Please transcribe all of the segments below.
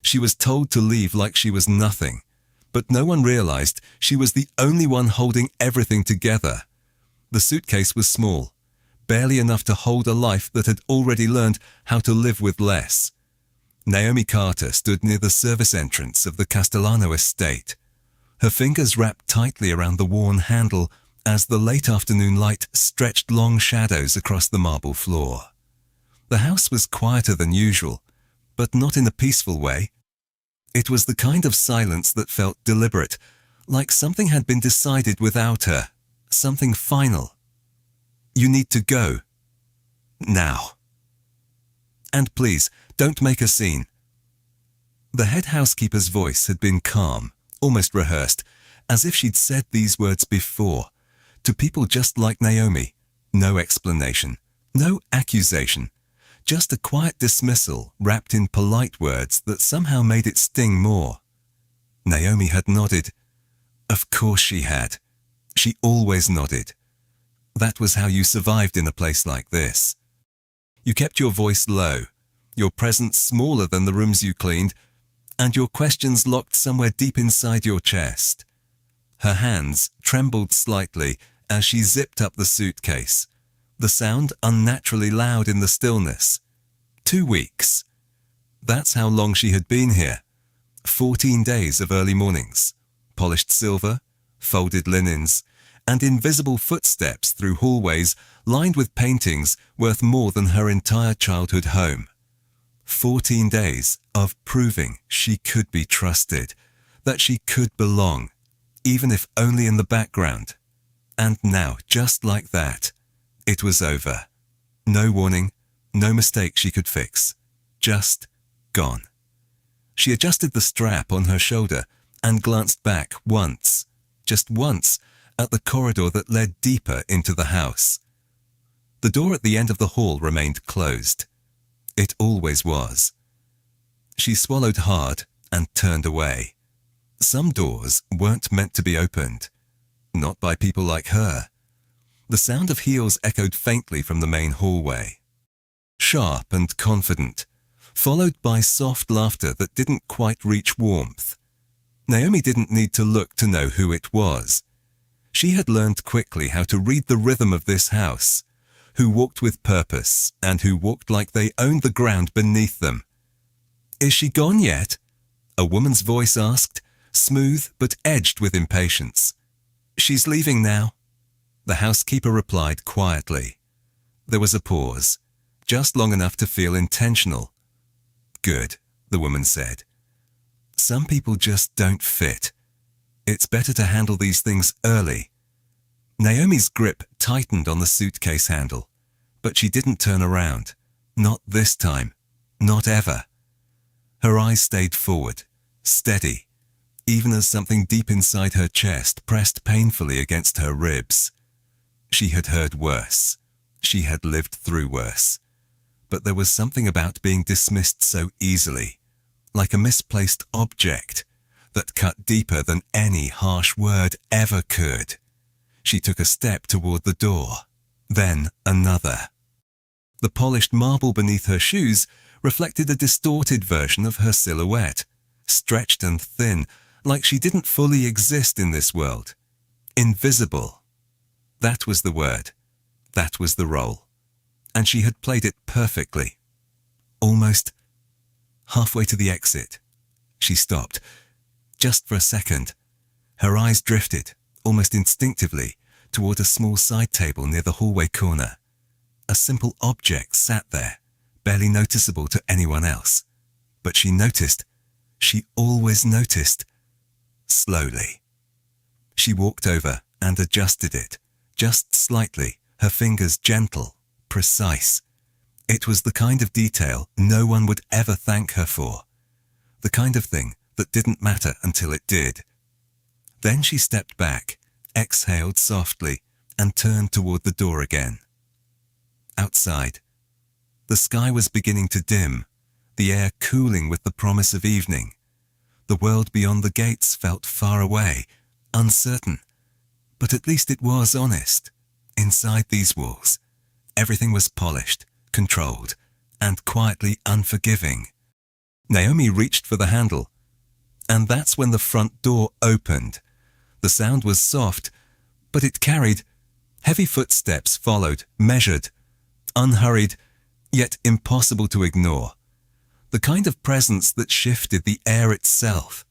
She was told to leave like she was nothing, but no one realized she was the only one holding everything together. The suitcase was small, barely enough to hold a life that had already learned how to live with less. Naomi Carter stood near the service entrance of the Castellano estate, her fingers wrapped tightly around the worn handle as the late afternoon light stretched long shadows across the marble floor. The house was quieter than usual, but not in a peaceful way. It was the kind of silence that felt deliberate, like something had been decided without her, something final. You need to go. Now. And please, don't make a scene. The head housekeeper's voice had been calm, almost rehearsed, as if she'd said these words before, to people just like Naomi. No explanation, no accusation, just a quiet dismissal wrapped in polite words that somehow made it sting more. Naomi had nodded. Of course she had. She always nodded. That was how you survived in a place like this. You kept your voice low, your presence smaller than the rooms you cleaned, and your questions locked somewhere deep inside your chest. Her hands trembled slightly as she zipped up the suitcase, the sound unnaturally loud in the stillness. 2 weeks. That's how long she had been here. 14 days of early mornings, polished silver, folded linens, and invisible footsteps through hallways lined with paintings worth more than her entire childhood home. 14 days of proving she could be trusted, that she could belong, even if only in the background. And now, just like that, it was over. No warning, no mistake she could fix. Just gone. She adjusted the strap on her shoulder and glanced back once, just once, at the corridor that led deeper into the house. The door at the end of the hall remained closed. It always was. She swallowed hard and turned away. Some doors weren't meant to be opened. Not by people like her. The sound of heels echoed faintly from the main hallway. Sharp and confident, followed by soft laughter that didn't quite reach warmth. Naomi didn't need to look to know who it was. She had learned quickly how to read the rhythm of this house, who walked with purpose and who walked like they owned the ground beneath them. "Is she gone yet?" a woman's voice asked, smooth but edged with impatience. "She's leaving now," the housekeeper replied quietly. There was a pause, just long enough to feel intentional. "Good," the woman said. "Some people just don't fit. It's better to handle these things early." Naomi's grip tightened on the suitcase handle, but she didn't turn around. Not this time. Not ever. Her eyes stayed forward, steady, even as something deep inside her chest pressed painfully against her ribs. She had heard worse. She had lived through worse. But there was something about being dismissed so easily, like a misplaced object, that cut deeper than any harsh word ever could. She took a step toward the door, then another. The polished marble beneath her shoes reflected a distorted version of her silhouette, stretched and thin, like she didn't fully exist in this world. Invisible. That was the word. That was the role. And she had played it perfectly. Almost halfway to the exit, she stopped. Just for a second, her eyes drifted, almost instinctively, toward a small side table near the hallway corner. A simple object sat there, barely noticeable to anyone else. But she noticed. She always noticed. Slowly. She walked over and adjusted it, just slightly, her fingers gentle, precise. It was the kind of detail no one would ever thank her for. The kind of thing that didn't matter until it did. Then she stepped back, exhaled softly, and turned toward the door again. Outside, the sky was beginning to dim, the air cooling with the promise of evening. The world beyond the gates felt far away, uncertain, but at least it was honest. Inside these walls, everything was polished, controlled, and quietly unforgiving. Naomi reached for the handle, and that's when the front door opened. The sound was soft, but it carried. Heavy footsteps followed, measured, unhurried, yet impossible to ignore. The kind of presence that shifted the air itself.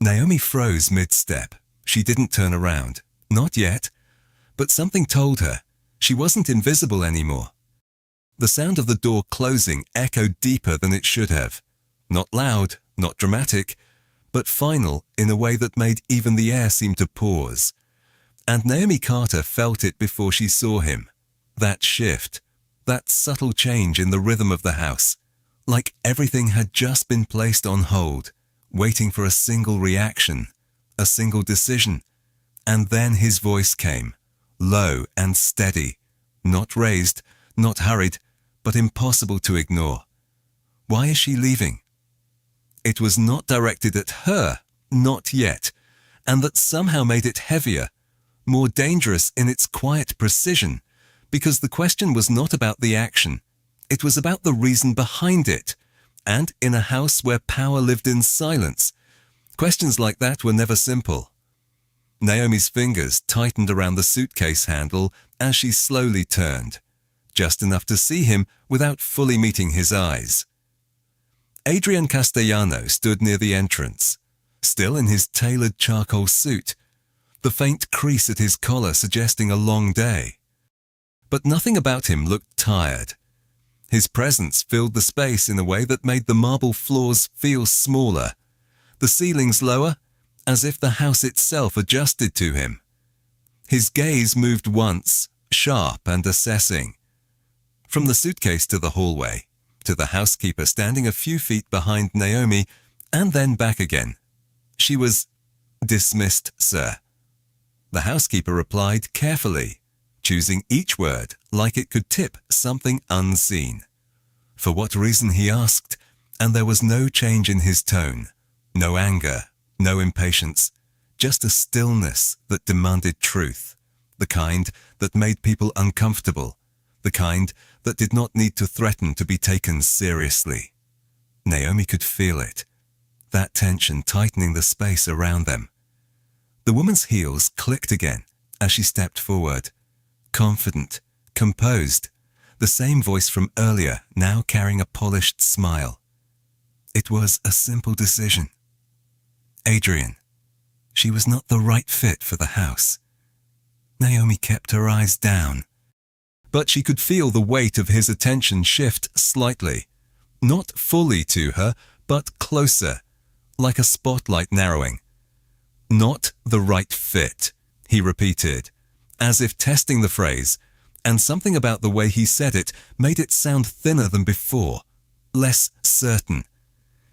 Naomi froze mid-step. She didn't turn around. Not yet. But something told her she wasn't invisible anymore. The sound of the door closing echoed deeper than it should have. Not loud, not dramatic, but final in a way that made even the air seem to pause. And Naomi Carter felt it before she saw him. That shift, that subtle change in the rhythm of the house, like everything had just been placed on hold, waiting for a single reaction, a single decision. And then his voice came, low and steady, not raised, not hurried, but impossible to ignore. Why is she leaving? It was not directed at her, not yet, and that somehow made it heavier, more dangerous in its quiet precision, because the question was not about the action. It was about the reason behind it, and in a house where power lived in silence, questions like that were never simple. Naomi's fingers tightened around the suitcase handle as she slowly turned, just enough to see him without fully meeting his eyes. Adrian Castellano stood near the entrance, still in his tailored charcoal suit, the faint crease at his collar suggesting a long day. But nothing about him looked tired. His presence filled the space in a way that made the marble floors feel smaller, the ceilings lower, as if the house itself adjusted to him. His gaze moved once, sharp and assessing. From the suitcase to the hallway, to the housekeeper standing a few feet behind Naomi, and then back again. She was dismissed, sir. The housekeeper replied carefully, choosing each word like it could tip something unseen. For what reason, he asked, and there was no change in his tone, no anger, no impatience, just a stillness that demanded truth, the kind that made people uncomfortable, the kind that did not need to threaten to be taken seriously. Naomi could feel it, that tension tightening the space around them. The woman's heels clicked again as she stepped forward, confident, composed, the same voice from earlier now carrying a polished smile. It was a simple decision. Adrian. She was not the right fit for the house. Naomi kept her eyes down, but she could feel the weight of his attention shift slightly, not fully to her, but closer, like a spotlight narrowing. Not the right fit, he repeated, as if testing the phrase, and something about the way he said it made it sound thinner than before, less certain.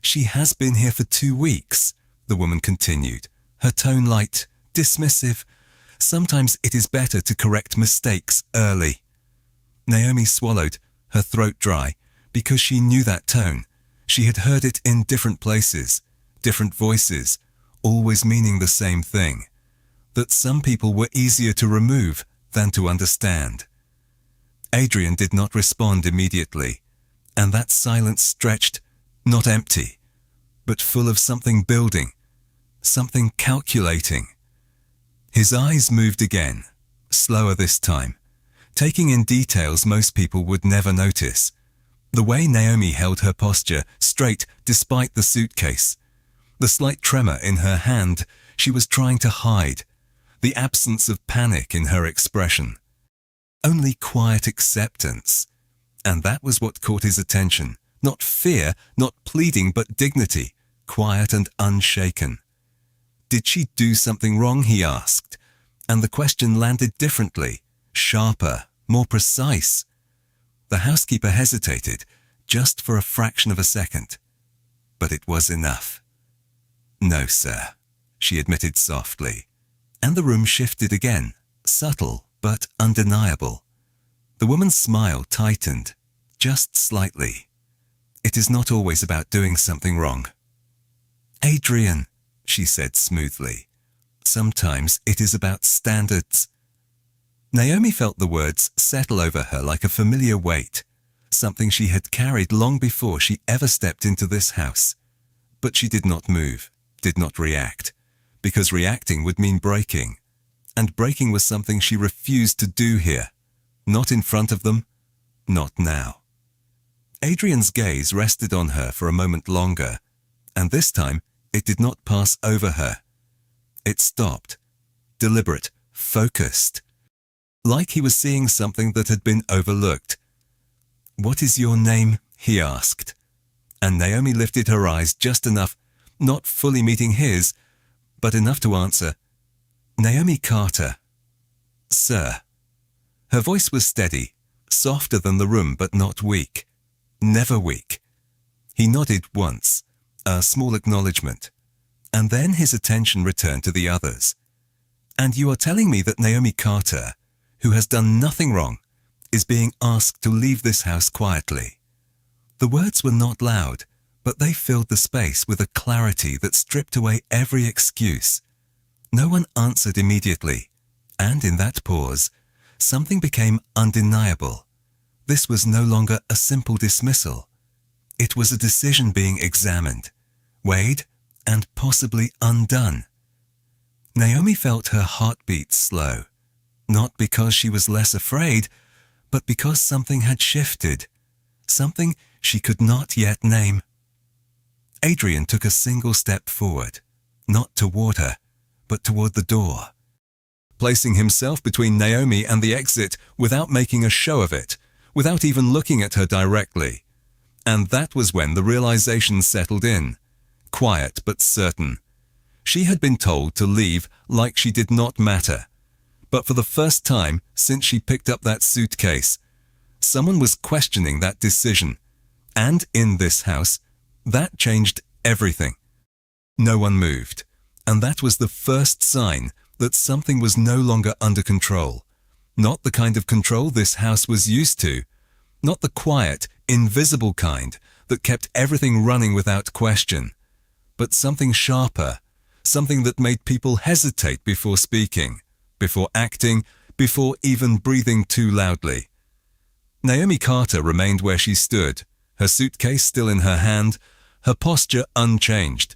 She has been here for 2 weeks, the woman continued, her tone light, dismissive. Sometimes it is better to correct mistakes early. Naomi swallowed, her throat dry, because she knew that tone. She had heard it in different places, different voices, always meaning the same thing, that some people were easier to remove than to understand. Adrian did not respond immediately, and that silence stretched, not empty, but full of something building, something calculating. His eyes moved again, slower this time, taking in details most people would never notice. The way Naomi held her posture straight despite the suitcase, the slight tremor in her hand she was trying to hide, the absence of panic in her expression. Only quiet acceptance. And that was what caught his attention. Not fear, not pleading, but dignity, quiet and unshaken. Did she do something wrong, he asked, and the question landed differently, sharper, more precise. The housekeeper hesitated, just for a fraction of a second. But it was enough. No, sir, she admitted softly, and the room shifted again, subtle but undeniable. The woman's smile tightened, just slightly. It is not always about doing something wrong. Adrian, she said smoothly, sometimes it is about standards. Naomi felt the words settle over her like a familiar weight, something she had carried long before she ever stepped into this house. But she did not move, did not react, because reacting would mean breaking. And breaking was something she refused to do here. Not in front of them, not now. Adrian's gaze rested on her for a moment longer, and this time it did not pass over her. It stopped, deliberate, focused, like he was seeing something that had been overlooked. "What is your name?" he asked. And Naomi lifted her eyes just enough, not fully meeting his, but enough to answer, "Naomi Carter." "Sir." Her voice was steady, softer than the room but not weak. Never weak. He nodded once, a small acknowledgement, and then his attention returned to the others. "And you are telling me that Naomi Carter, who has done nothing wrong, is being asked to leave this house quietly." The words were not loud, but they filled the space with a clarity that stripped away every excuse. No one answered immediately, and in that pause, something became undeniable. This was no longer a simple dismissal. It was a decision being examined, weighed, and possibly undone. Naomi felt her heartbeat slow, not because she was less afraid, but because something had shifted, something she could not yet name. Adrian took a single step forward, not toward her, but toward the door, placing himself between Naomi and the exit without making a show of it, without even looking at her directly. And that was when the realization settled in, quiet but certain. She had been told to leave like she did not matter. But for the first time since she picked up that suitcase, someone was questioning that decision. And in this house, that changed everything. No one moved, and that was the first sign that something was no longer under control. Not the kind of control this house was used to, not the quiet, invisible kind that kept everything running without question, but something sharper, something that made people hesitate before speaking, before acting, before even breathing too loudly. Naomi Carter remained where she stood, her suitcase still in her hand, her posture unchanged.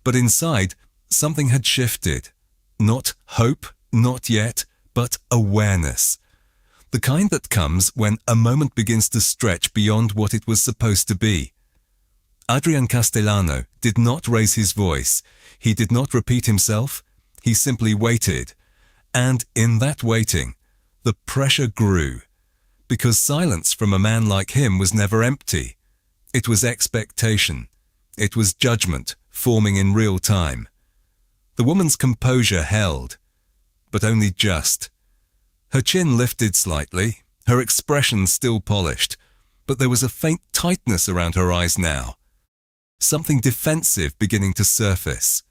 But inside, something had shifted. Not hope, not yet, but awareness. The kind that comes when a moment begins to stretch beyond what it was supposed to be. Adrian Castellano did not raise his voice. He did not repeat himself. He simply waited. And in that waiting, the pressure grew. Because silence from a man like him was never empty. It was expectation. It was judgment forming in real time. The woman's composure held, but only just. Her chin lifted slightly, her expression still polished, but there was a faint tightness around her eyes now. Something defensive beginning to surface.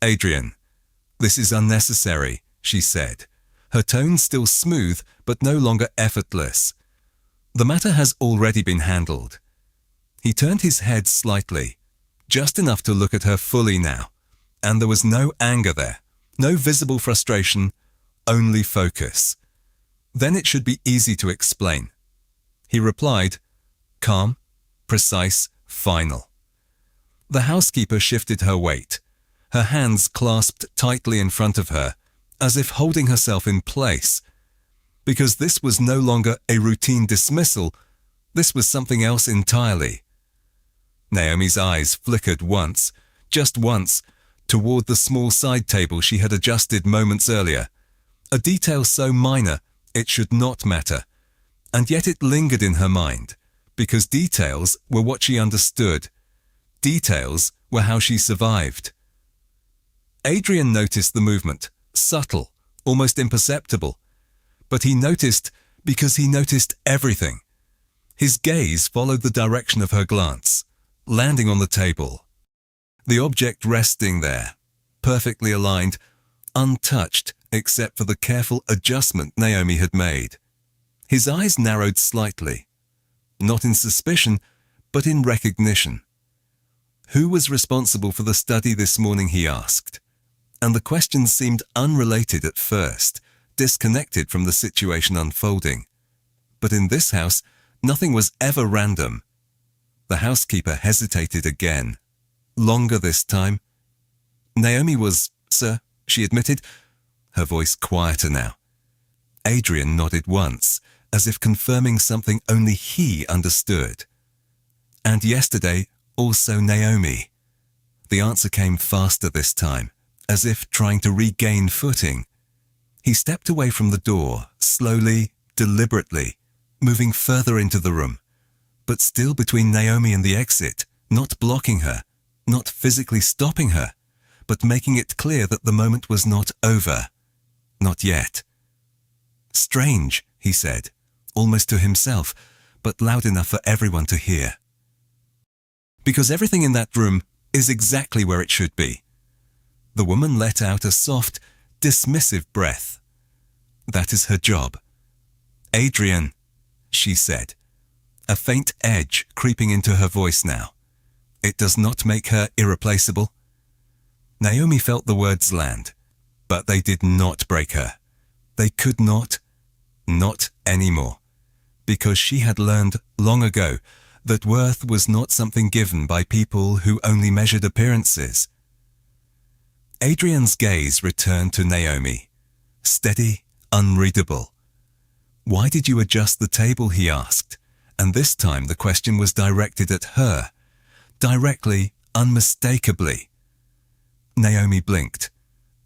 "Adrian, this is unnecessary," she said, her tone still smooth but no longer effortless. "The matter has already been handled." He turned his head slightly, just enough to look at her fully now, and there was no anger there, no visible frustration, only focus. Then it should be easy to explain. He replied, calm, precise, final. The housekeeper shifted her weight, her hands clasped tightly in front of her, as if holding herself in place. Because this was no longer a routine dismissal, this was something else entirely. Naomi's eyes flickered once, just once, toward the small side table she had adjusted moments earlier. A detail so minor it should not matter, and yet it lingered in her mind, because details were what she understood. Details were how she survived. Adrian noticed the movement, subtle, almost imperceptible, but he noticed because he noticed everything. His gaze followed the direction of her glance, landing on the table. The object resting there, perfectly aligned, untouched except for the careful adjustment Naomi had made. His eyes narrowed slightly, not in suspicion, but in recognition. Who was responsible for the study this morning, he asked, and the question seemed unrelated at first, disconnected from the situation unfolding. But in this house, Nothing was ever random. The housekeeper hesitated again. Longer this time. Naomi was, sir, she admitted, her voice quieter now. Adrian nodded once, as if confirming something only he understood. And yesterday, also Naomi. The answer came faster this time, as if trying to regain footing. He stepped away from the door, slowly, deliberately, moving further into the room, but still between Naomi and the exit, not blocking her, not physically stopping her, but making it clear that the moment was not over. Not yet. Strange, he said, almost to himself, but loud enough for everyone to hear. Because everything in that room is exactly where it should be. The woman let out a soft, dismissive breath. That is her job. Adrian, she said, a faint edge creeping into her voice now. It does not make her irreplaceable. Naomi felt the words land, but they did not break her. They could not anymore, because she had learned long ago that worth was not something given by people who only measured appearances. Adrian's gaze returned to Naomi, steady, unreadable. Why did you adjust the table, he asked, and this time the question was directed at her, directly, unmistakably. Naomi blinked,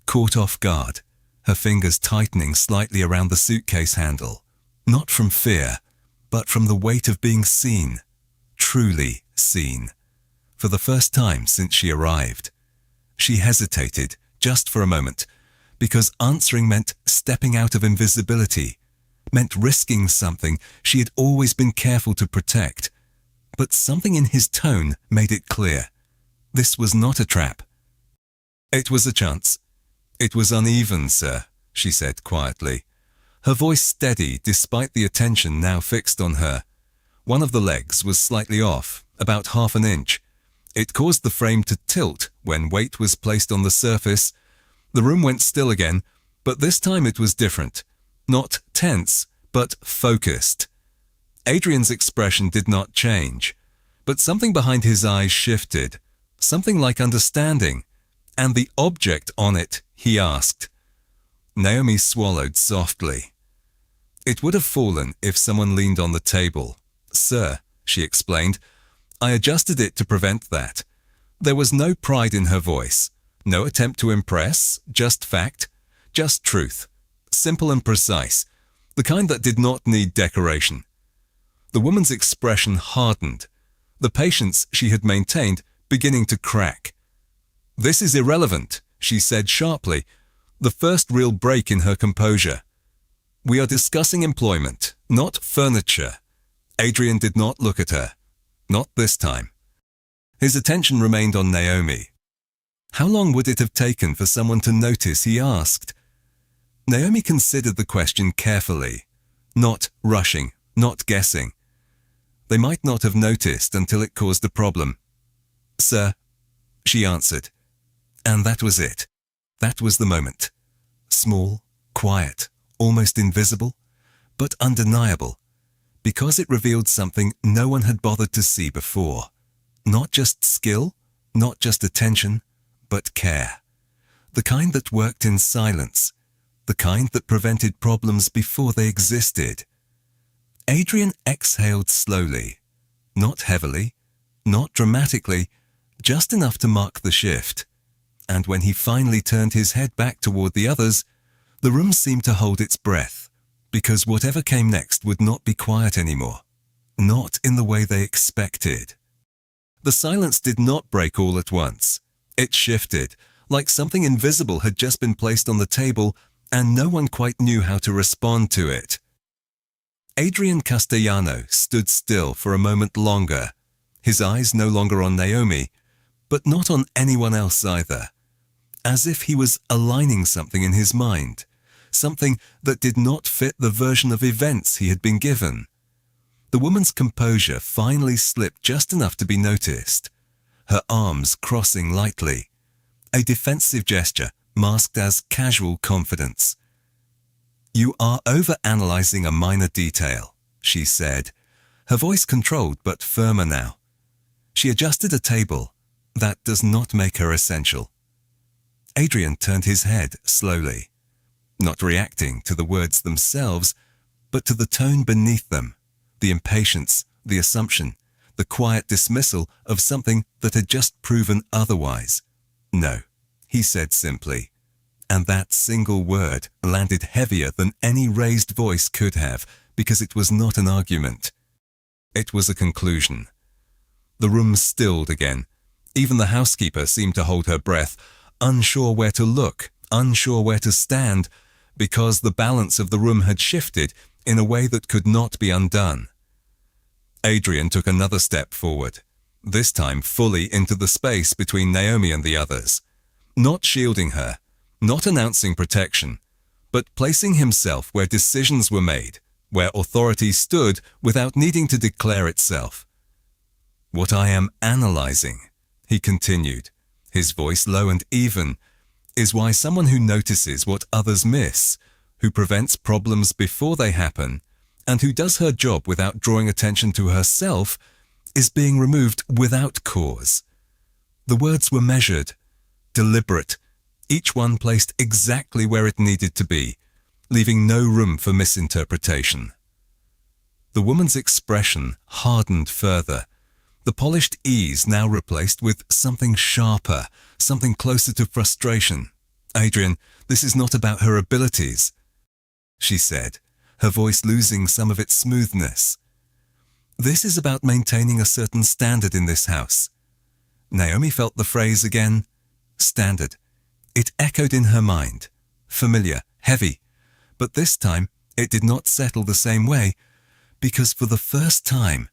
caught off guard, her fingers tightening slightly around the suitcase handle, not from fear, but from the weight of being seen, truly seen, for the first time since she arrived. She hesitated, just for a moment, because answering meant stepping out of invisibility, meant risking something she had always been careful to protect. But something in his tone made it clear. This was not a trap. It was a chance. It was uneven, sir, she said quietly, her voice steady despite the attention now fixed on her. One of the legs was slightly off, about half an inch. It caused the frame to tilt when weight was placed on the surface. The room went still again, but this time it was different. Not tense, but focused. Adrian's expression did not change, but something behind his eyes shifted, something like understanding. And the object on it, he asked. Naomi swallowed softly. It would have fallen if someone leaned on the table. Sir, she explained, I adjusted it to prevent that. There was no pride in her voice, no attempt to impress, just fact, just truth, simple and precise, the kind that did not need decoration. The woman's expression hardened, the patience she had maintained beginning to crack. This is irrelevant, she said sharply, the first real break in her composure. We are discussing employment, not furniture. Adrian did not look at her. Not this time. His attention remained on Naomi. How long would it have taken for someone to notice, he asked. Naomi considered the question carefully, not rushing, not guessing. They might not have noticed until it caused a problem. Sir, she answered. And that was it. That was the moment. Small, quiet, almost invisible, but undeniable, because it revealed something no one had bothered to see before. Not just skill, not just attention, but care. The kind that worked in silence, the kind that prevented problems before they existed. Adrian exhaled slowly, not heavily, not dramatically, just enough to mark the shift. And when he finally turned his head back toward the others, the room seemed to hold its breath, because whatever came next would not be quiet anymore, not in the way they expected. The silence did not break all at once. It shifted, like something invisible had just been placed on the table and no one quite knew how to respond to it. Adrian Castellano stood still for a moment longer, his eyes no longer on Naomi, but not on anyone else either, as if he was aligning something in his mind, something that did not fit the version of events he had been given. The woman's composure finally slipped just enough to be noticed, her arms crossing lightly, a defensive gesture masked as casual confidence. You are overanalyzing a minor detail, she said, her voice controlled but firmer now. She adjusted a table. That does not make her essential. Adrian turned his head slowly, not reacting to the words themselves, but to the tone beneath them, the impatience, the assumption, the quiet dismissal of something that had just proven otherwise. No, he said simply, and that single word landed heavier than any raised voice could have, because it was not an argument. It was a conclusion. The room stilled again. Even the housekeeper seemed to hold her breath, unsure where to look, unsure where to stand, because the balance of the room had shifted in a way that could not be undone. Adrian took another step forward, this time fully into the space between Naomi and the others, not shielding her, not announcing protection, but placing himself where decisions were made, where authority stood without needing to declare itself. "What I am analyzing," he continued, his voice low and even, "is why someone who notices what others miss, who prevents problems before they happen, and who does her job without drawing attention to herself, is being removed without cause." The words were measured, deliberate, each one placed exactly where it needed to be, leaving no room for misinterpretation. The woman's expression hardened further, the polished ease now replaced with something sharper, something closer to frustration. "Adrian, this is not about her abilities," she said, her voice losing some of its smoothness. "This is about maintaining a certain standard in this house." Naomi felt the phrase again, standard. It echoed in her mind, familiar, heavy, but this time it did not settle the same way, because for the first time,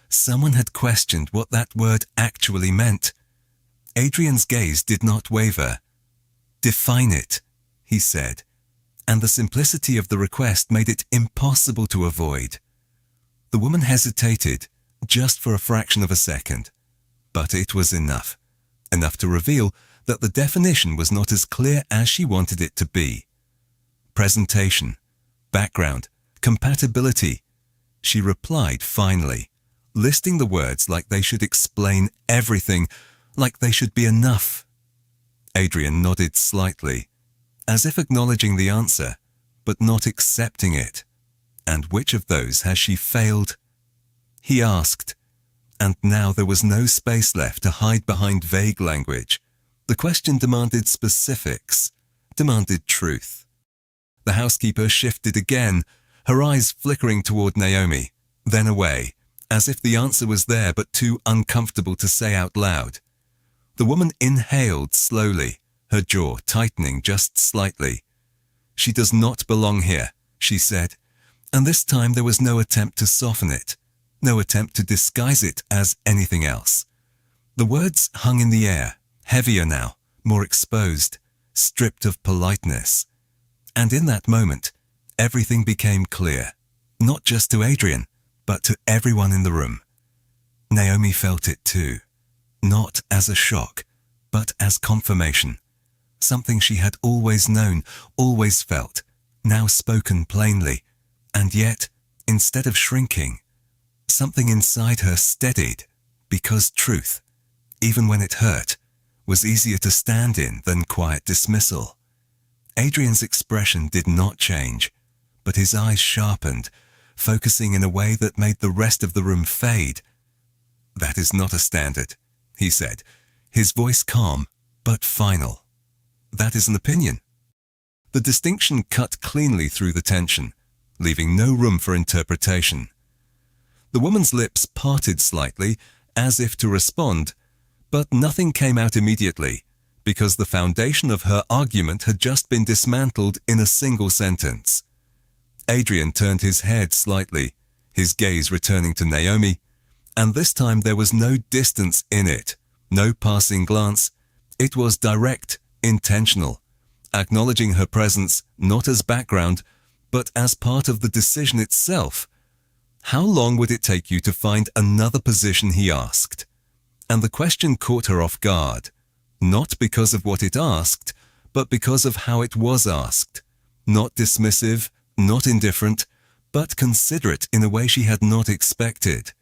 someone had questioned what that word actually meant. Adrian's gaze did not waver. "Define it," he said, and the simplicity of the request made it impossible to avoid. The woman hesitated, just for a fraction of a second, but it was enough to reveal that the definition was not as clear as she wanted it to be. Presentation, background, compatibility. She replied finally, listing the words like they should explain everything, like they should be enough. Adrian nodded slightly, as if acknowledging the answer, but not accepting it. "And which of those has she failed?" he asked, and now there was no space left to hide behind vague language. The question demanded specifics, demanded truth. The housekeeper shifted again, her eyes flickering toward Naomi, then away, as if the answer was there but too uncomfortable to say out loud. The woman inhaled slowly, her jaw tightening just slightly. "She does not belong here," she said, and this time there was no attempt to soften it, no attempt to disguise it as anything else. The words hung in the air, heavier now, more exposed, stripped of politeness. And in that moment, everything became clear, not just to Adrian, but to everyone in the room. Naomi felt it too, not as a shock, but as confirmation. Something she had always known, always felt, now spoken plainly, and yet, instead of shrinking, something inside her steadied, because truth, even when it hurt, was easier to stand in than quiet dismissal. Adrian's expression did not change, but his eyes sharpened, focusing in a way that made the rest of the room fade. "That is not a standard," he said, his voice calm but final. "That is an opinion." The distinction cut cleanly through the tension, leaving no room for interpretation. The woman's lips parted slightly, as if to respond, but nothing came out immediately, because the foundation of her argument had just been dismantled in a single sentence. Adrian turned his head slightly, his gaze returning to Naomi, and this time there was no distance in it, no passing glance. It was direct, intentional, acknowledging her presence not as background, but as part of the decision itself. "How long would it take you to find another position?" he asked. And the question caught her off guard, not because of what it asked, but because of how it was asked. Not dismissive, not indifferent, but considerate in a way she had not expected.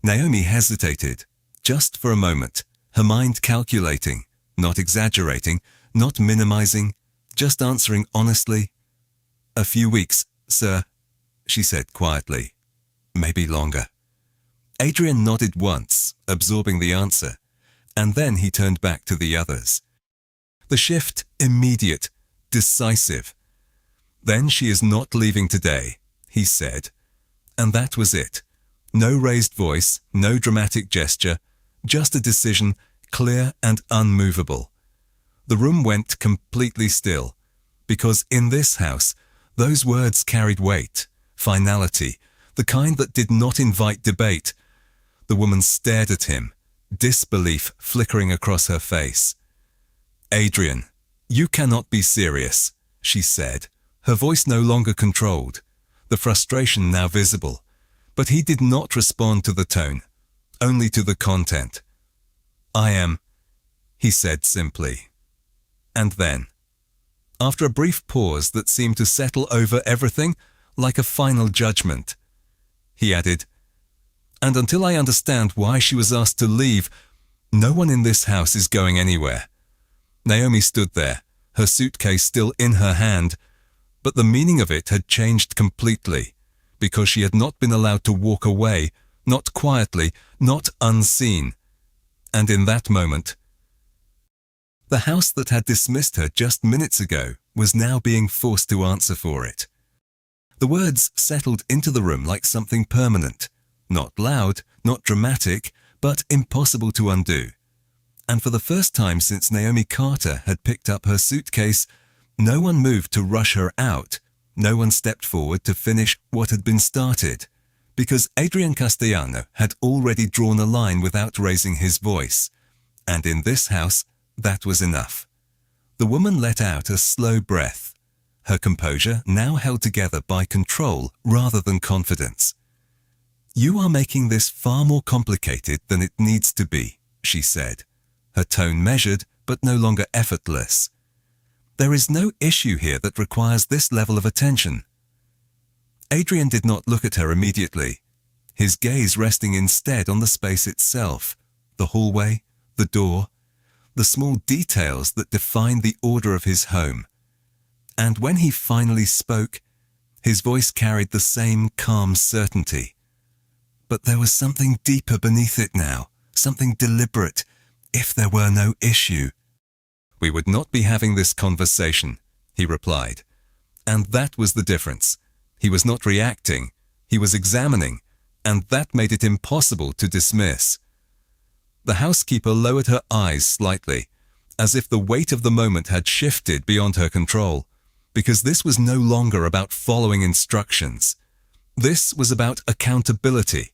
Naomi hesitated, just for a moment, her mind calculating, not exaggerating, not minimizing, just answering honestly. "A few weeks, sir," she said quietly. "Maybe longer." Adrian nodded once, absorbing the answer, and then he turned back to the others. The shift immediate, decisive. "Then she is not leaving today," he said. And that was it. No raised voice, no dramatic gesture, just a decision, clear and unmovable. The room went completely still, because in this house, those words carried weight, finality, the kind that did not invite debate. The woman stared at him, disbelief flickering across her face. "Adrian, you cannot be serious," she said, her voice no longer controlled, the frustration now visible. But he did not respond to the tone, only to the content. "I am," he said simply. And then, after a brief pause that seemed to settle over everything like a final judgment, he added, "And until I understand why she was asked to leave, no one in this house is going anywhere." Naomi stood there, her suitcase still in her hand, but the meaning of it had changed completely, because she had not been allowed to walk away, not quietly, not unseen. And in that moment, the house that had dismissed her just minutes ago was now being forced to answer for it. The words settled into the room like something permanent, not loud, not dramatic, but impossible to undo. And for the first time since Naomi Carter had picked up her suitcase, no one moved to rush her out. No one stepped forward to finish what had been started, because Adrian Castellano had already drawn a line without raising his voice. And in this house, that was enough. The woman let out a slow breath, her composure now held together by control rather than confidence. "You are making this far more complicated than it needs to be," she said, her tone measured but no longer effortless. "There is no issue here that requires this level of attention." Adrian did not look at her immediately, his gaze resting instead on the space itself, the hallway, the door, the small details that defined the order of his home. And when he finally spoke, his voice carried the same calm certainty. But there was something deeper beneath it now, something deliberate, if there were no issue. "We would not be having this conversation," he replied. And that was the difference. He was not reacting, he was examining, and that made it impossible to dismiss. The housekeeper lowered her eyes slightly, as if the weight of the moment had shifted beyond her control, because this was no longer about following instructions. This was about accountability,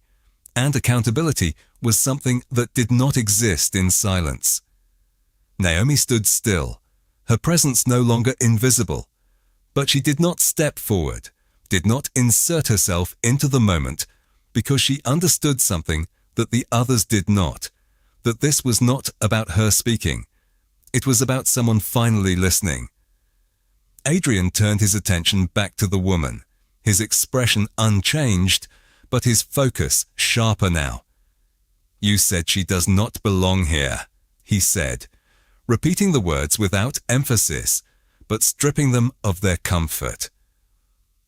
and accountability was something that did not exist in silence. Naomi stood still, her presence no longer invisible, but she did not step forward, did not insert herself into the moment, because she understood something that the others did not, that this was not about her speaking. It was about someone finally listening. Adrian turned his attention back to the woman, his expression unchanged, but his focus sharper now. "You said she does not belong here," he said, repeating the words without emphasis, but stripping them of their comfort.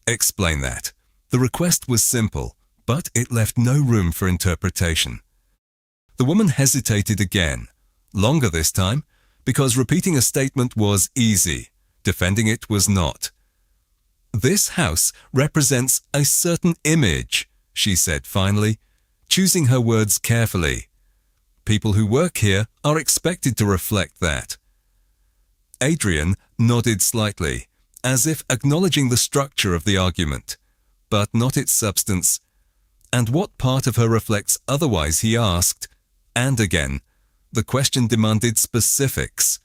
"Explain that." The request was simple, but it left no room for interpretation. The woman hesitated again, longer this time, because repeating a statement was easy, defending it was not. "This house represents a certain image," she said finally, choosing her words carefully. "People who work here are expected to reflect that." Adrian nodded slightly, as if acknowledging the structure of the argument, but not its substance. "And what part of her reflects otherwise?" he asked. And again, the question demanded specifics,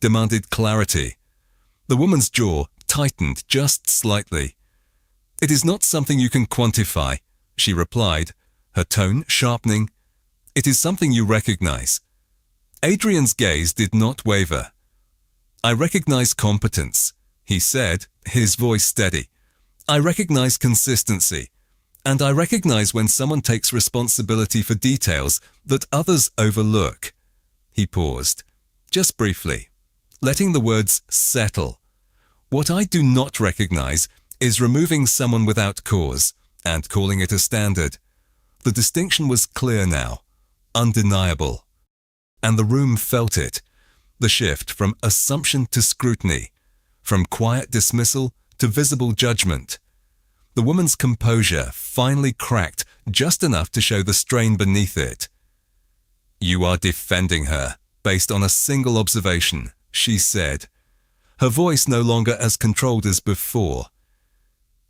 demanded clarity. The woman's jaw tightened just slightly. "It is not something you can quantify," she replied, her tone sharpening. "It is something you recognize." Adrian's gaze did not waver. "I recognize competence," he said, his voice steady. I recognize consistency, and I recognize when someone takes responsibility for details that others overlook. He paused, just briefly, letting the words settle. What I do not recognize is removing someone without cause and calling it a standard. The distinction was clear now, undeniable. And the room felt it, the shift from assumption to scrutiny, from quiet dismissal to visible judgment. The woman's composure finally cracked just enough to show the strain beneath it. "You are defending her, based on a single observation," she said, her voice no longer as controlled as before.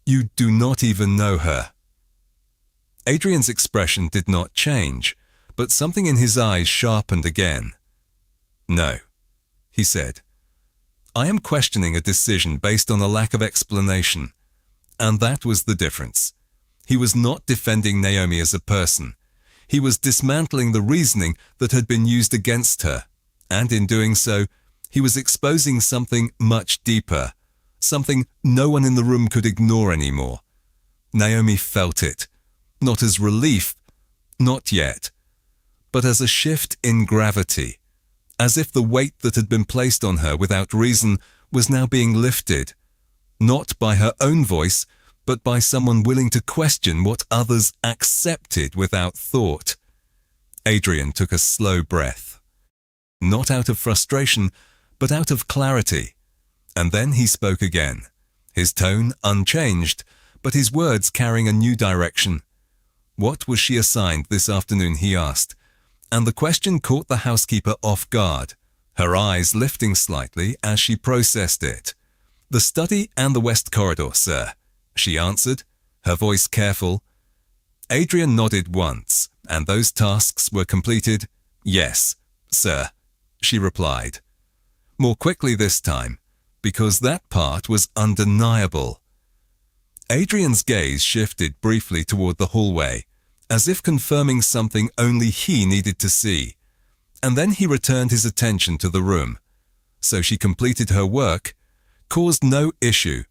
"You do not even know her." Adrian's expression did not change, but something in his eyes sharpened again. "No," he said. "I am questioning a decision based on a lack of explanation." And that was the difference. He was not defending Naomi as a person. He was dismantling the reasoning that had been used against her, and in doing so, he was exposing something much deeper, something no one in the room could ignore anymore. Naomi felt it, not as relief, not yet, but as a shift in gravity, as if the weight that had been placed on her without reason was now being lifted, not by her own voice, but by someone willing to question what others accepted without thought. Adrian took a slow breath, not out of frustration, but out of clarity, and then he spoke again, his tone unchanged, but his words carrying a new direction. What was she assigned this afternoon, he asked, and the question caught the housekeeper off guard, her eyes lifting slightly as she processed it. "The study and the west corridor, sir," she answered, her voice careful. Adrian nodded once, and those tasks were completed. "Yes, sir," she replied. More quickly this time, because that part was undeniable. Adrian's gaze shifted briefly toward the hallway, as if confirming something only he needed to see, and then he returned his attention to the room. So she completed her work, caused no issue,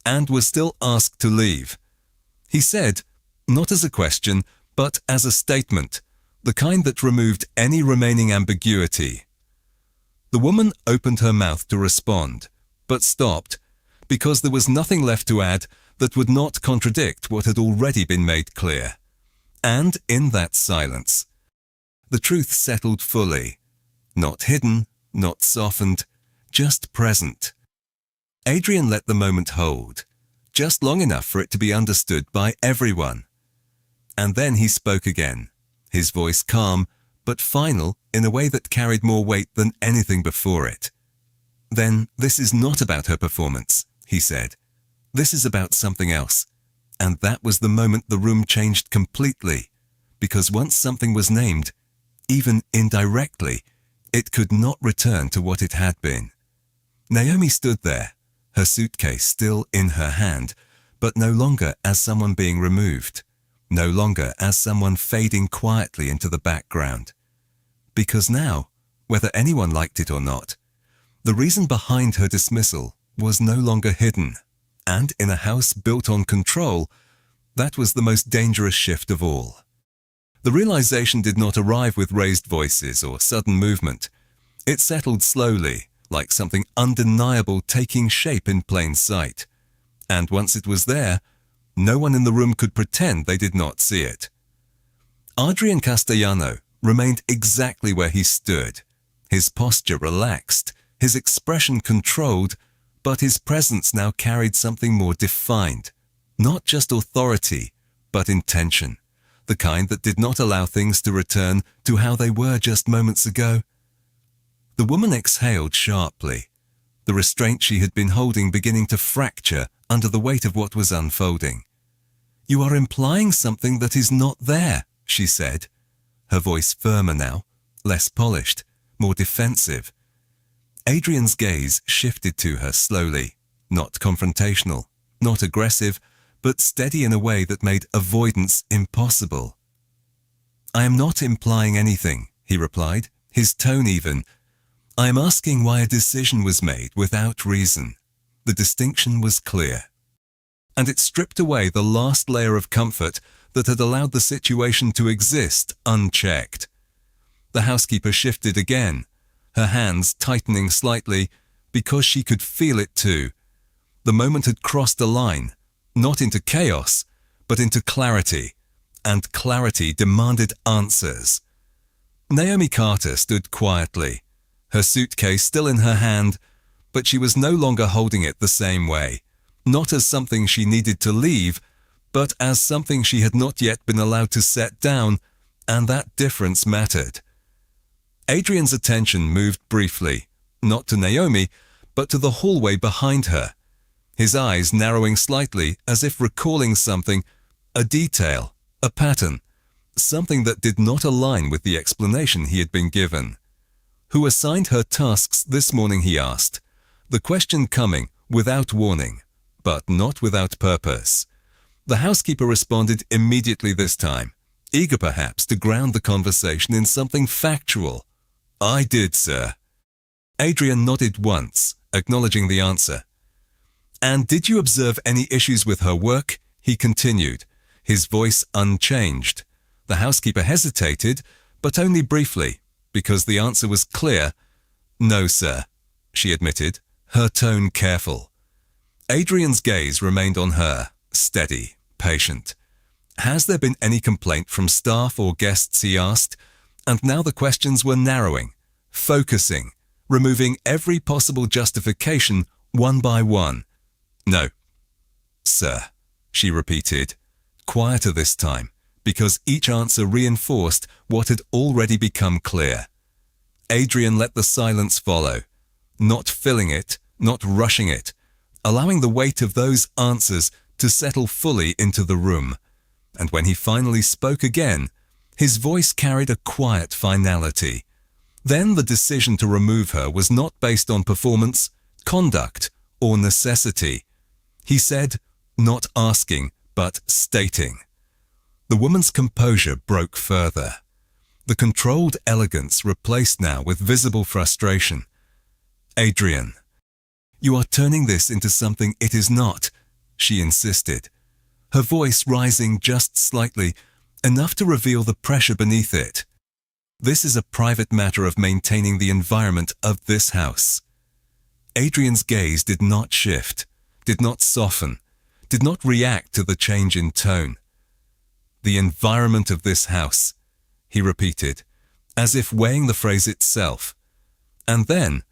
and was still asked to leave. He said, not as a question, but as a statement, the kind that removed any remaining ambiguity. The woman opened her mouth to respond, but stopped, because there was nothing left to add that would not contradict what had already been made clear. And in that silence, the truth settled fully, not hidden, not softened, just present. Adrian let the moment hold, just long enough for it to be understood by everyone. And then he spoke again, his voice calm, but final in a way that carried more weight than anything before it. "Then this is not about her performance," he said. "This is about something else." And that was the moment the room changed completely, because once something was named, even indirectly, it could not return to what it had been. Naomi stood there, her suitcase still in her hand, but no longer as someone being removed, no longer as someone fading quietly into the background. Because now, whether anyone liked it or not, the reason behind her dismissal was no longer hidden, and in a house built on control, that was the most dangerous shift of all. The realization did not arrive with raised voices or sudden movement. It settled slowly, like something undeniable taking shape in plain sight. And once it was there, no one in the room could pretend they did not see it. Adrian Castellano remained exactly where he stood, his posture relaxed, his expression controlled, but his presence now carried something more defined, not just authority, but intention, the kind that did not allow things to return to how they were just moments ago. The woman exhaled sharply, the restraint she had been holding beginning to fracture under the weight of what was unfolding. "You are implying something that is not there," she said, her voice firmer now, less polished, more defensive. Adrian's gaze shifted to her slowly, not confrontational, not aggressive, but steady in a way that made avoidance impossible. "I am not implying anything," he replied, his tone even. "I am asking why a decision was made without reason." The distinction was clear. and it stripped away the last layer of comfort that had allowed the situation to exist unchecked. The housekeeper shifted again, her hands tightening slightly because she could feel it too. The moment had crossed a line, not into chaos, but into clarity, and clarity demanded answers. Naomi Carter stood quietly, her suitcase still in her hand, but she was no longer holding it the same way, not as something she needed to leave, but as something she had not yet been allowed to set down, and that difference mattered. Adrian's attention moved briefly, not to Naomi, but to the hallway behind her, his eyes narrowing slightly as if recalling something, a detail, a pattern, something that did not align with the explanation he had been given. Who assigned her tasks this morning, he asked, the question coming without warning, but not without purpose. The housekeeper responded immediately this time, eager perhaps to ground the conversation in something factual. I did, sir. Adrian nodded once, acknowledging the answer. And did you observe any issues with her work? He continued, his voice unchanged. The housekeeper hesitated, but only briefly, because the answer was clear. No, sir, she admitted, her tone careful. Adrian's gaze remained on her, steady, patient. Has there been any complaint from staff or guests, he asked, and now the questions were narrowing, focusing, removing every possible justification one by one. No. Sir, she repeated, quieter this time, because each answer reinforced what had already become clear. Adrian let the silence follow, not filling it, not rushing it, allowing the weight of those answers to settle fully into the room. And when he finally spoke again, his voice carried a quiet finality. Then the decision to remove her was not based on performance, conduct, or necessity. He said, not asking, but stating. The woman's composure broke further. The controlled elegance replaced now with visible frustration. Adrian, you are turning this into something it is not, she insisted, her voice rising just slightly, enough to reveal the pressure beneath it. This is a private matter of maintaining the environment of this house. Adrian's gaze did not shift, did not soften, did not react to the change in tone. The environment of this house, he repeated, as if weighing the phrase itself. And then,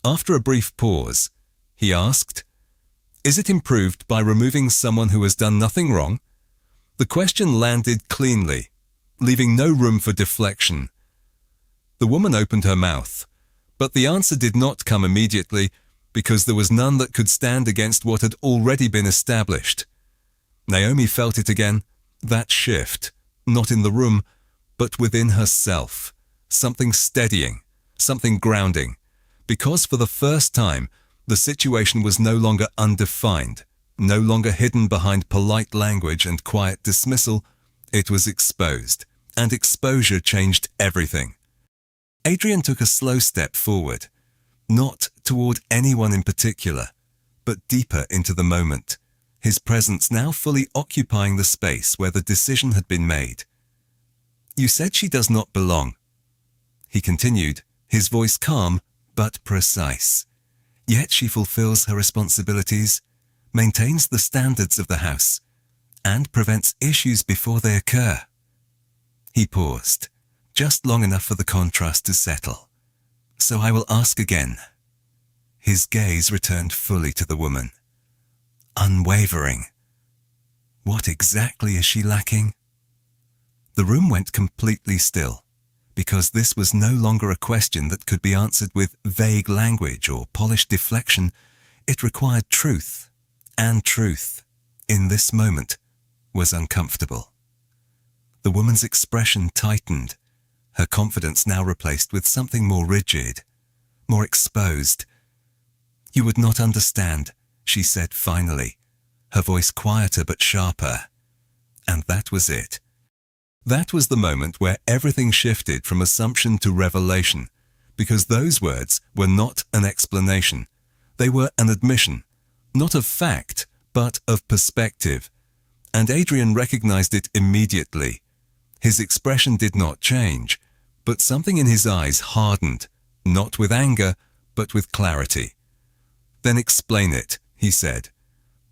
after a brief pause, he asked, is it improved by removing someone who has done nothing wrong? The question landed cleanly, leaving no room for deflection. The woman opened her mouth, but the answer did not come immediately because there was none that could stand against what had already been established. Naomi felt it again, that shift, not in the room, but within herself, something steadying, something grounding, because for the first time, the situation was no longer undefined, no longer hidden behind polite language and quiet dismissal. It was exposed, and exposure changed everything. Adrian took a slow step forward, not toward anyone in particular, but deeper into the moment, his presence now fully occupying the space where the decision had been made. You said she does not belong, he continued, his voice calm but precise. Yet she fulfills her responsibilities, maintains the standards of the house, and prevents issues before they occur. He paused, just long enough for the contrast to settle. So I will ask again. His gaze returned fully to the woman. Unwavering. What exactly is she lacking? The room went completely still, because this was no longer a question that could be answered with vague language or polished deflection. It required truth, and truth, in this moment, was uncomfortable. The woman's expression tightened, her confidence now replaced with something more rigid, more exposed. You would not understand, she said finally, her voice quieter but sharper. And that was it. That was the moment where everything shifted from assumption to revelation, because those words were not an explanation. They were an admission, not of fact, but of perspective, and Adrian recognized it immediately. His expression did not change, but something in his eyes hardened, not with anger, but with clarity. "Then explain it," he said.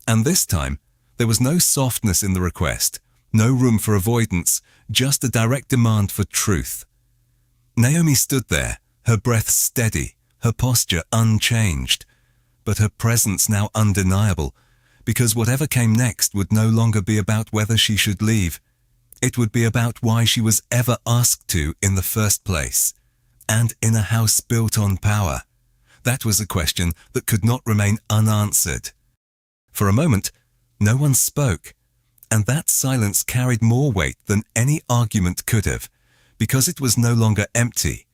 And this time, there was no softness in the request, no room for avoidance, just a direct demand for truth. Naomi stood there, her breath steady, her posture unchanged, but her presence now undeniable, because whatever came next would no longer be about whether she should leave. It would be about why she was ever asked to in the first place. And in a house built on power. That was a question that could not remain unanswered. For a moment, no one spoke, and that silence carried more weight than any argument could have, because it was no longer empty.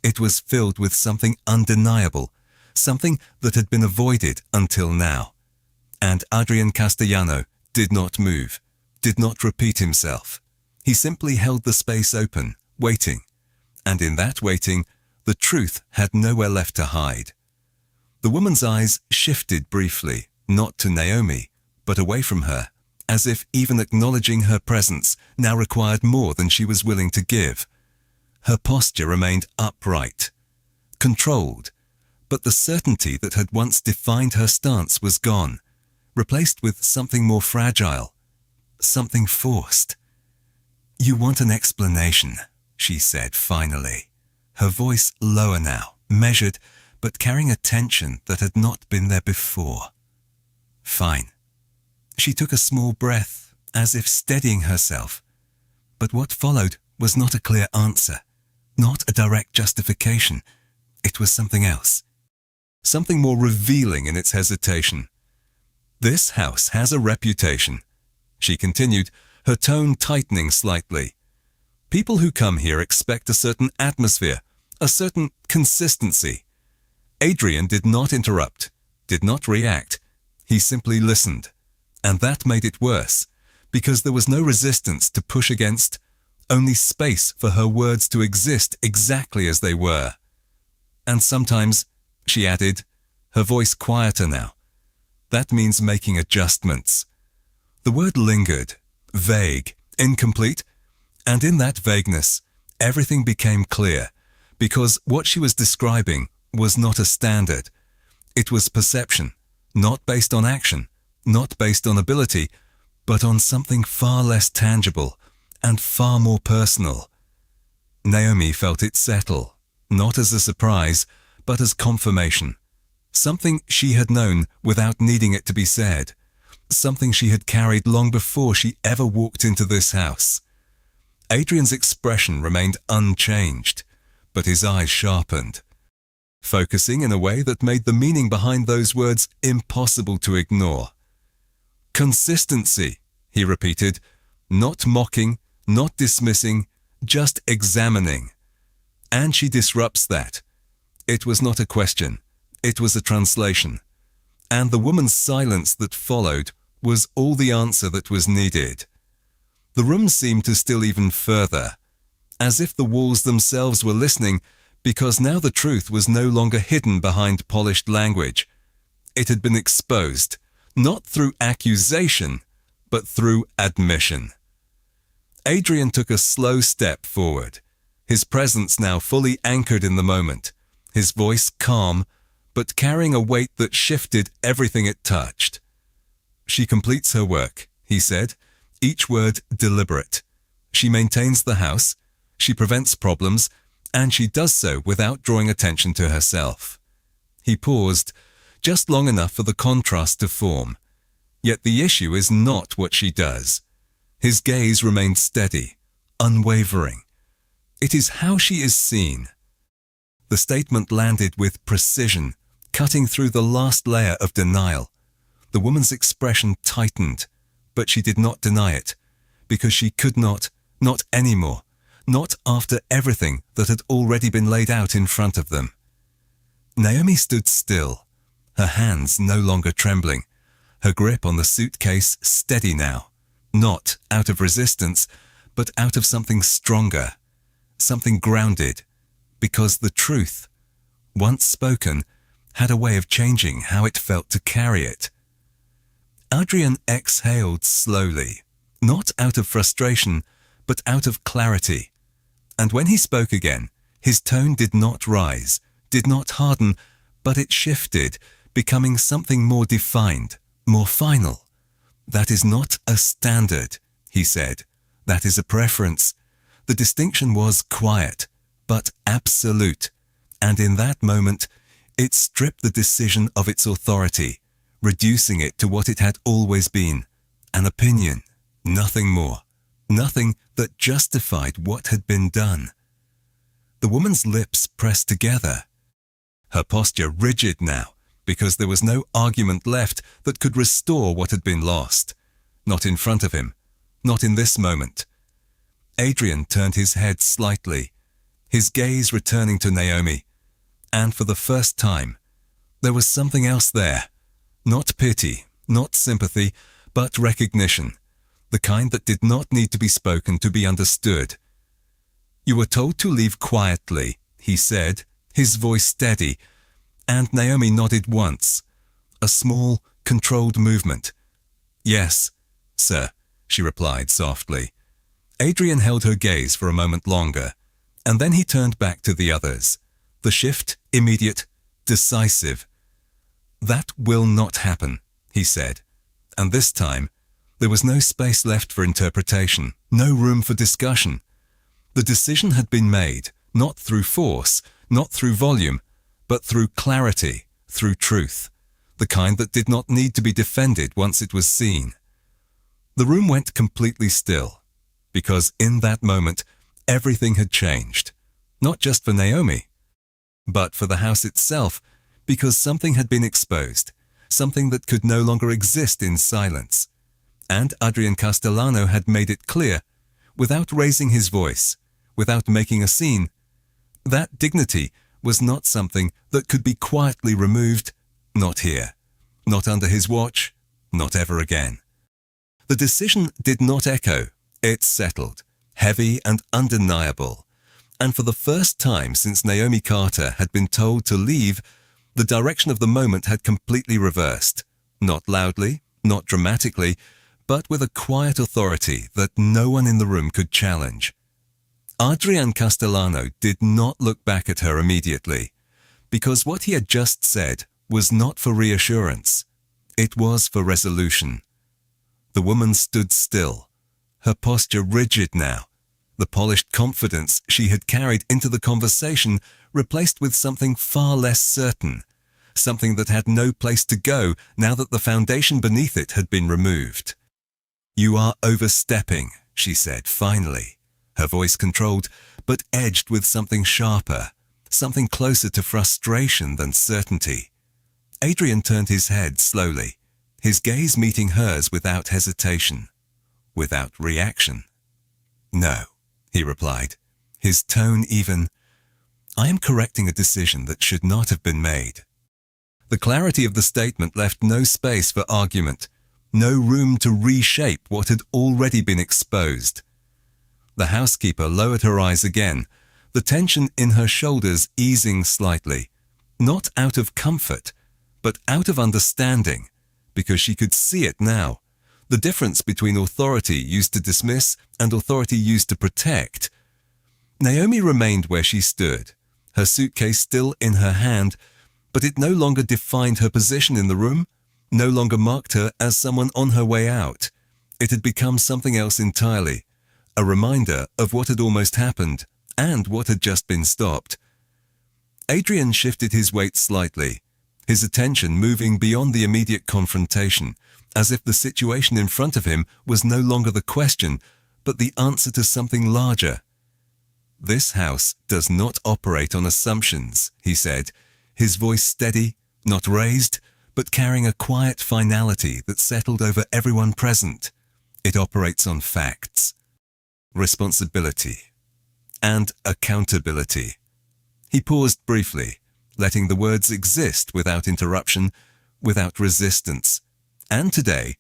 It was filled with something undeniable, something that had been avoided until now. And Adrian Castellano did not move, did not repeat himself. He simply held the space open, waiting. And in that waiting, the truth had nowhere left to hide. The woman's eyes shifted briefly, not to Naomi, but away from her, as if even acknowledging her presence now required more than she was willing to give. Her posture remained upright, controlled, but the certainty that had once defined her stance was gone, replaced with something more fragile, something forced. "You want an explanation," she said finally, her voice lower now, measured, but carrying a tension that had not been there before. "Fine." She took a small breath, as if steadying herself. But what followed was not a clear answer, not a direct justification. It was something else, something more revealing in its hesitation. "This house has a reputation," she continued, her tone tightening slightly. "People who come here expect a certain atmosphere, a certain consistency." Adrian did not interrupt, did not react. He simply listened. And that made it worse, because there was no resistance to push against, only space for her words to exist exactly as they were. "And sometimes," she added, her voice quieter now, "that means making adjustments." The word lingered, vague, incomplete, and in that vagueness, everything became clear, because what she was describing was not a standard. It was perception, not based on action, not based on ability, but on something far less tangible and far more personal. Naomi felt it settle, not as a surprise, but as confirmation. Something she had known without needing it to be said. Something she had carried long before she ever walked into this house. Adrian's expression remained unchanged, but his eyes sharpened, focusing in a way that made the meaning behind those words impossible to ignore. "Consistency," he repeated, not mocking, not dismissing, just examining. And she disrupts that. It was not a question, it was a translation. And the woman's silence that followed was all the answer that was needed. The room seemed to still even further, as if the walls themselves were listening, because now the truth was no longer hidden behind polished language. It had been exposed, not through accusation, but through admission. Adrian took a slow step forward, his presence now fully anchored in the moment, his voice calm, but carrying a weight that shifted everything it touched. "She completes her work," he said, each word deliberate. "She maintains the house, she prevents problems, and she does so without drawing attention to herself." He paused, just long enough for the contrast to form. Yet the issue is not what she does. His gaze remained steady, unwavering. It is how she is seen. The statement landed with precision, cutting through the last layer of denial. The woman's expression tightened, but she did not deny it, because she could not anymore, not after everything that had already been laid out in front of them. Naomi stood still, her hands no longer trembling, her grip on the suitcase steady now, not out of resistance, but out of something stronger, something grounded, because the truth, once spoken, had a way of changing how it felt to carry it. Adrian exhaled slowly, not out of frustration, but out of clarity. And when he spoke again, his tone did not rise, did not harden, but it shifted, becoming something more defined, more final. "That is not a standard," he said. "That is a preference." The distinction was quiet, but absolute, and in that moment, it stripped the decision of its authority, reducing it to what it had always been, an opinion, nothing more, nothing that justified what had been done. The woman's lips pressed together, her posture rigid now, because there was no argument left that could restore what had been lost. Not in front of him, not in this moment. Adrian turned his head slightly, his gaze returning to Naomi, and for the first time, there was something else there. Not pity, not sympathy, but recognition, the kind that did not need to be spoken to be understood. "You were told to leave quietly," he said, his voice steady, and Naomi nodded once, a small, controlled movement. "Yes, sir," she replied softly. Adrian held her gaze for a moment longer, and then he turned back to the others, the shift immediate, decisive. "That will not happen," he said, and this time there was no space left for interpretation, no room for discussion. The decision had been made, not through force, not through volume, but through clarity, through truth, the kind that did not need to be defended once it was seen. The room went completely still, because in that moment everything had changed, not just for Naomi, but for the house itself, because something had been exposed, something that could no longer exist in silence. And Adrian Castellano had made it clear, without raising his voice, without making a scene, that dignity was not something that could be quietly removed, not here, not under his watch, not ever again. The decision did not echo, it settled, heavy and undeniable. And for the first time since Naomi Carter had been told to leave, the direction of the moment had completely reversed, not loudly, not dramatically, but with a quiet authority that no one in the room could challenge. Adrian Castellano did not look back at her immediately, because what he had just said was not for reassurance. It was for resolution. The woman stood still, her posture rigid now, the polished confidence she had carried into the conversation replaced with something far less certain, something that had no place to go now that the foundation beneath it had been removed. "You are overstepping," she said finally, her voice controlled, but edged with something sharper, something closer to frustration than certainty. Adrian turned his head slowly, his gaze meeting hers without hesitation, without reaction. "No," he replied, his tone even. "I am correcting a decision that should not have been made." The clarity of the statement left no space for argument, no room to reshape what had already been exposed. The housekeeper lowered her eyes again, the tension in her shoulders easing slightly, not out of comfort, but out of understanding, because she could see it now, the difference between authority used to dismiss and authority used to protect. Naomi remained where she stood, her suitcase still in her hand, but it no longer defined her position in the room, no longer marked her as someone on her way out. It had become something else entirely, a reminder of what had almost happened and what had just been stopped. Adrian shifted his weight slightly, his attention moving beyond the immediate confrontation, as if the situation in front of him was no longer the question, but the answer to something larger. "This house does not operate on assumptions," he said, his voice steady, not raised, but carrying a quiet finality that settled over everyone present. "It operates on facts, responsibility, and accountability." He paused briefly, letting the words exist without interruption, without resistance. And today,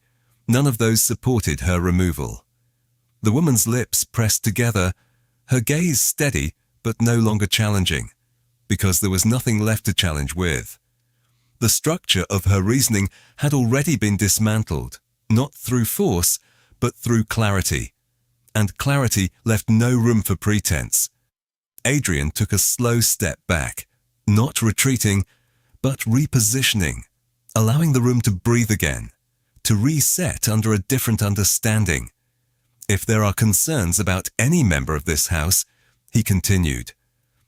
none of those supported her removal. The woman's lips pressed together, her gaze steady but no longer challenging, because there was nothing left to challenge with. The structure of her reasoning had already been dismantled, not through force, but through clarity. And clarity left no room for pretense. Adrian took a slow step back, not retreating, but repositioning, allowing the room to breathe again, to reset under a different understanding. If there are concerns about any member of this house, he continued,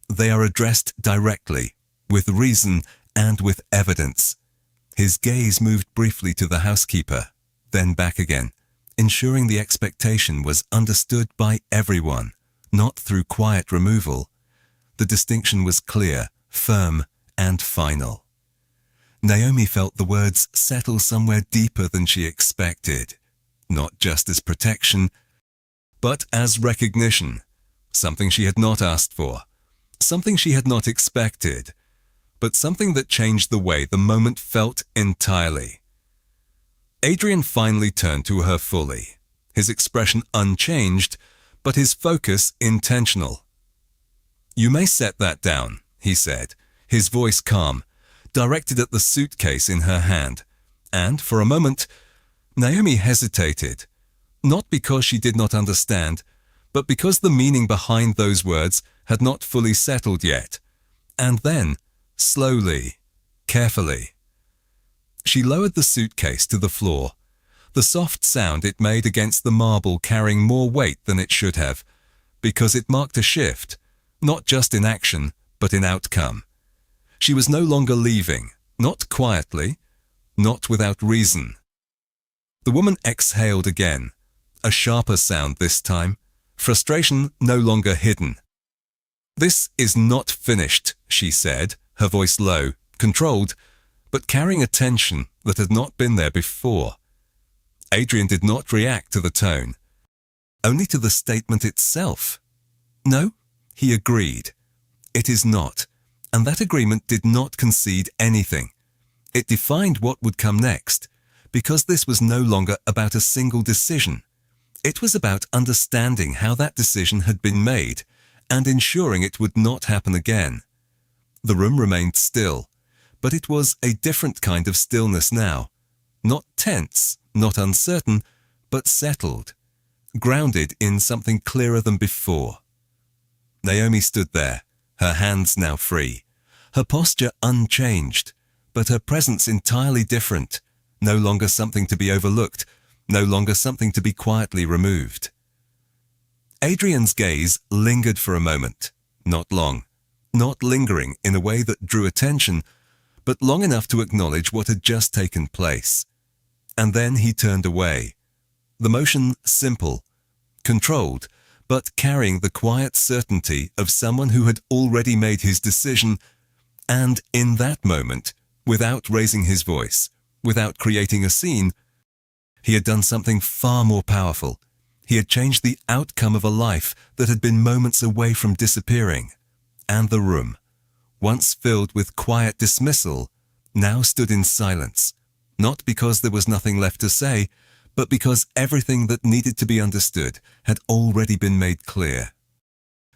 they are addressed directly, with reason and with evidence. His gaze moved briefly to the housekeeper, then back again, ensuring the expectation was understood by everyone, not through quiet removal. The distinction was clear, firm, and final. Naomi felt the words settle somewhere deeper than she expected, not just as protection, but as recognition, something she had not asked for, something she had not expected, but something that changed the way the moment felt entirely. Adrian finally turned to her fully, his expression unchanged, but his focus intentional. "You may set that down," he said, his voice calm, directed at the suitcase in her hand, and for a moment, Naomi hesitated, not because she did not understand, but because the meaning behind those words had not fully settled yet. And then, slowly, carefully, she lowered the suitcase to the floor, the soft sound it made against the marble carrying more weight than it should have, because it marked a shift, not just in action, but in outcome. She was no longer leaving, not quietly, not without reason. The woman exhaled again, a sharper sound this time, frustration no longer hidden. "This is not finished," she said, her voice low, controlled, but carrying a tension that had not been there before. Adrian did not react to the tone, only to the statement itself. "No," he agreed. "It is not," and that agreement did not concede anything. It defined what would come next, because this was no longer about a single decision. It was about understanding how that decision had been made and ensuring it would not happen again. The room remained still, but it was a different kind of stillness now. Not tense, not uncertain, but settled, grounded in something clearer than before. Naomi stood there, her hands now free, her posture unchanged, but her presence entirely different, no longer something to be overlooked, no longer something to be quietly removed. Adrian's gaze lingered for a moment, not long, not lingering in a way that drew attention, but long enough to acknowledge what had just taken place. And then he turned away, the motion simple, controlled, but carrying the quiet certainty of someone who had already made his decision, and in that moment, without raising his voice, without creating a scene, he had done something far more powerful. He had changed the outcome of a life that had been moments away from disappearing. And the room, once filled with quiet dismissal, now stood in silence, not because there was nothing left to say, but because everything that needed to be understood had already been made clear.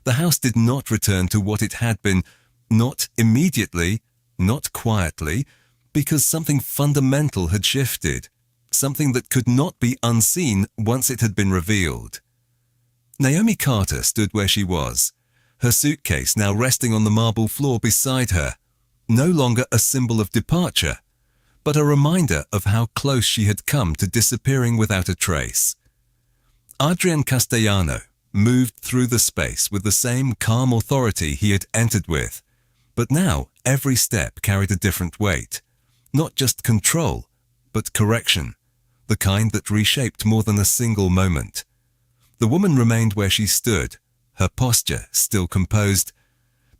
The house did not return to what it had been, not immediately, not quietly, because something fundamental had shifted, something that could not be unseen once it had been revealed. Naomi Carter stood where she was, her suitcase now resting on the marble floor beside her, no longer a symbol of departure, but a reminder of how close she had come to disappearing without a trace. Adrian Castellano moved through the space with the same calm authority he had entered with, but now every step carried a different weight, not just control, but correction, the kind that reshaped more than a single moment. The woman remained where she stood, her posture still composed,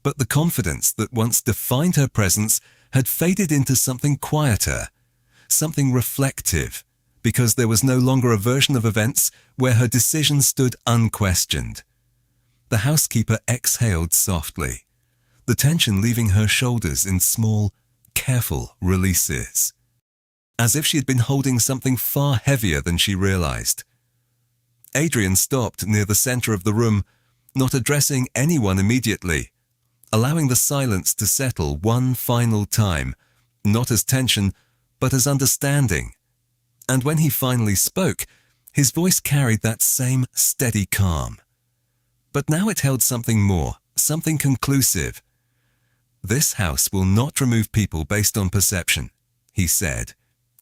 but the confidence that once defined her presence had faded into something quieter, something reflective, because there was no longer a version of events where her decision stood unquestioned. The housekeeper exhaled softly, the tension leaving her shoulders in small, careful releases, as if she had been holding something far heavier than she realized. Adrian stopped near the center of the room, not addressing anyone immediately, allowing the silence to settle one final time, not as tension, but as understanding. And when he finally spoke, his voice carried that same steady calm. But now it held something more, something conclusive. "This house will not remove people based on perception," he said,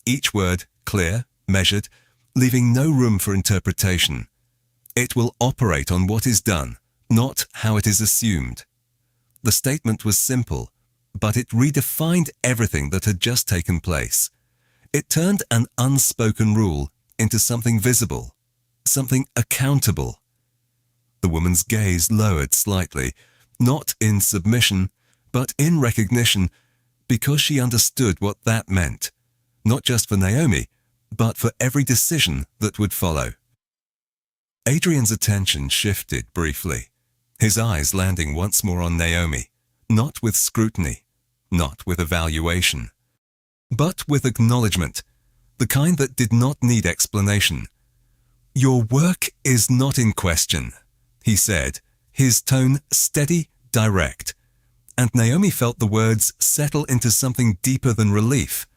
each word clear, measured, leaving no room for interpretation. "It will operate on what is done, not how it is assumed." The statement was simple, but it redefined everything that had just taken place. It turned an unspoken rule into something visible, something accountable. The woman's gaze lowered slightly, not in submission, but in recognition, because she understood what that meant, not just for Naomi, but for every decision that would follow. Adrian's attention shifted briefly, his eyes landing once more on Naomi, not with scrutiny, not with evaluation, but with acknowledgement, the kind that did not need explanation. "Your work is not in question," he said, his tone steady, direct. And Naomi felt the words settle into something deeper than relief,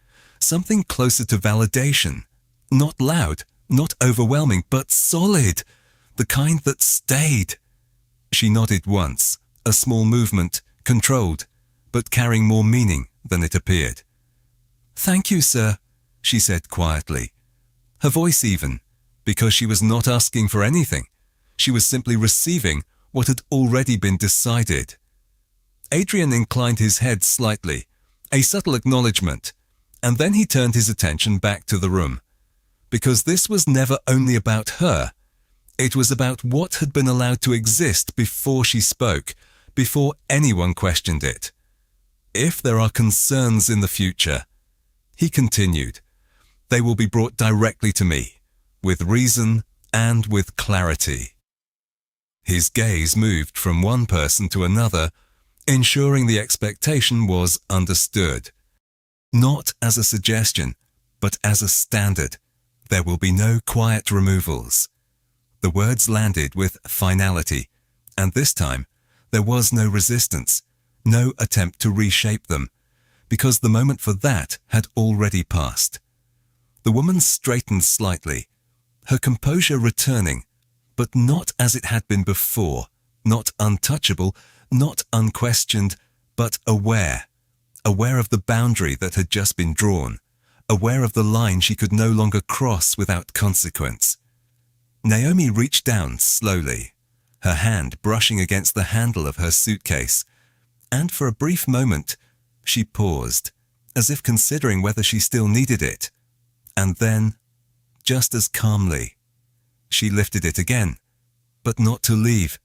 something closer to validation. Not loud, not overwhelming, but solid, the kind that stayed. She nodded once, a small movement, controlled, but carrying more meaning than it appeared. "Thank you, sir," she said quietly, her voice even, because she was not asking for anything. She was simply receiving what had already been decided. Adrian inclined his head slightly, a subtle acknowledgement, and then he turned his attention back to the room. Because this was never only about her, it was about what had been allowed to exist before she spoke, before anyone questioned it. "If there are concerns in the future," he continued, "they will be brought directly to me, with reason and with clarity." His gaze moved from one person to another, ensuring the expectation was understood. Not as a suggestion, but as a standard. There will be no quiet removals. The words landed with finality, and this time there was no resistance, no attempt to reshape them, because the moment for that had already passed. The woman straightened slightly, her composure returning, but not as it had been before, not untouchable, not unquestioned, but aware of the boundary that had just been drawn, aware of the line she could no longer cross without consequence. Naomi reached down slowly, her hand brushing against the handle of her suitcase, and for a brief moment she paused, as if considering whether she still needed it. And then, just as calmly, she lifted it again, but not to leave.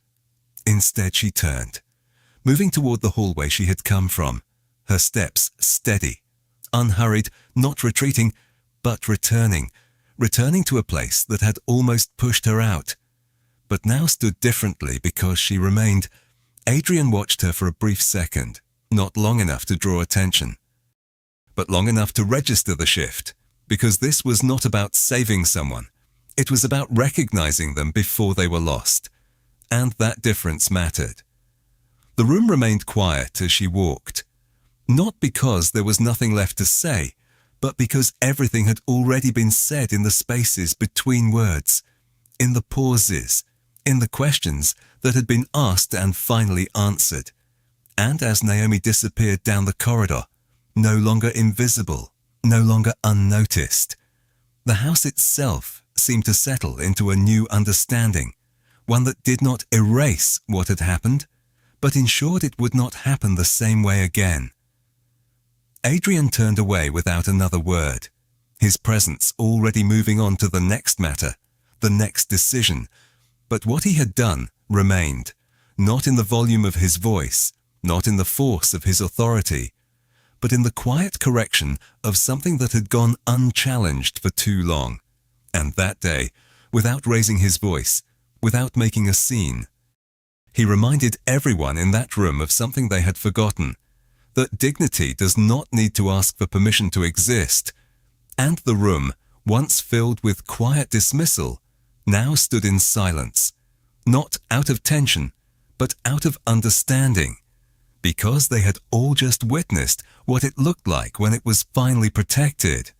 Instead she turned, moving toward the hallway she had come from, her steps steady, unhurried, not retreating, but returning to a place that had almost pushed her out, but now stood differently because she remained. Adrian watched her for a brief second, not long enough to draw attention, but long enough to register the shift, because this was not about saving someone. It was about recognizing them before they were lost, and that difference mattered. The room remained quiet as she walked, not because there was nothing left to say, but because everything had already been said in the spaces between words, in the pauses, in the questions that had been asked and finally answered. And as Naomi disappeared down the corridor, no longer invisible, no longer unnoticed, the house itself seemed to settle into a new understanding, one that did not erase what had happened, but ensured it would not happen the same way again. Adrian turned away without another word, his presence already moving on to the next matter, the next decision. But what he had done remained, not in the volume of his voice, not in the force of his authority, but in the quiet correction of something that had gone unchallenged for too long. And that day, without raising his voice, without making a scene, he reminded everyone in that room of something they had forgotten, that dignity does not need to ask for permission to exist, and the room, once filled with quiet dismissal, now stood in silence, not out of tension, but out of understanding, because they had all just witnessed what it looked like when it was finally protected.